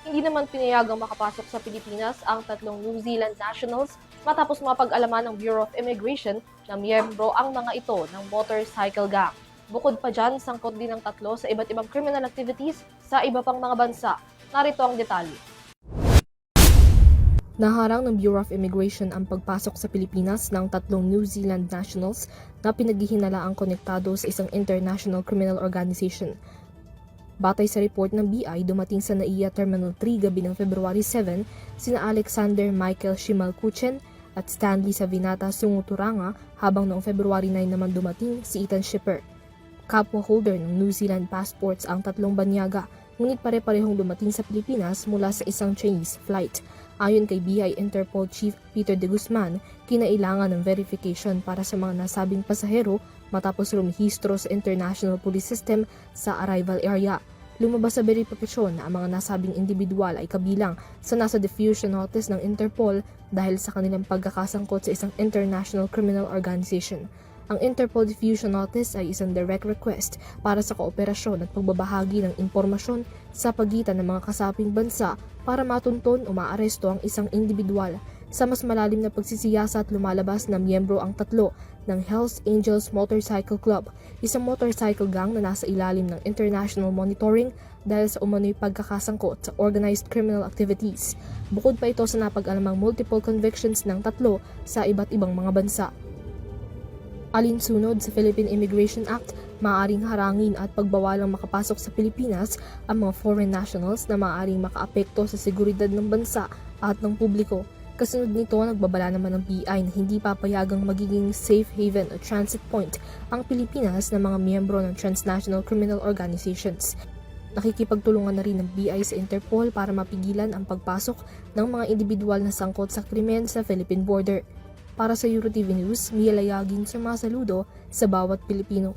Hindi naman pinayagang makapasok sa Pilipinas ang tatlong New Zealand nationals matapos mapag-alaman ng Bureau of Immigration na miyembro ang mga ito ng motorcycle gang. Bukod pa dyan, sangkot din ang tatlo sa iba't ibang criminal activities sa iba pang mga bansa. Narito ang detalye. Naharang ng Bureau of Immigration ang pagpasok sa Pilipinas ng tatlong New Zealand nationals na pinaghihinalaang konektado sa isang international criminal organization. Batay sa report ng BI, dumating sa NAIA Terminal 3 gabi ng February 7 sina Alexander Michael Shimalkuchen at Stanley Savinata Sunguturanga, habang noong February 9 naman dumating si Ethan Shipper. Kapwa holder ng New Zealand passports ang tatlong banyaga, ngunit pare-parehong dumating sa Pilipinas mula sa isang Chinese flight. Ayon kay BI Interpol Chief Peter de Guzman, kinailangan ng verification para sa mga nasabing pasahero matapos rumihistro sa International Police System sa arrival area. Lumabas sa verifikasyon na ang mga nasabing individual ay kabilang sa nasa diffusion notice ng Interpol dahil sa kanilang pagkakasangkot sa isang international criminal organization. Ang Interpol Diffusion Notice ay isang direct request para sa kooperasyon at pagbabahagi ng impormasyon sa pagitan ng mga kasaping bansa para matunton o maaresto ang isang individual. Sa mas malalim na pagsisiyasat, lumalabas na miyembro ang tatlo ng Hells Angels Motorcycle Club, isang motorcycle gang na nasa ilalim ng international monitoring dahil sa umano'y pagkakasangkot sa organized criminal activities. Bukod pa ito sa napag-alamang multiple convictions ng tatlo sa iba't ibang mga bansa. Alinsunod sa Philippine Immigration Act, maaaring harangin at pagbawalang makapasok sa Pilipinas ang mga foreign nationals na maaaring makaapekto sa seguridad ng bansa at ng publiko. Kasunod nito, nagbabala naman ng BI na hindi papayagang magiging safe haven o transit point ang Pilipinas ng mga miyembro ng transnational criminal organizations. Nakikipagtulungan na rin ng BI sa Interpol para mapigilan ang pagpasok ng mga individual na sangkot sa krimen sa Philippine border. Para sa EuroTV News, Mia Layagin, sumasaludo sa bawat Pilipino.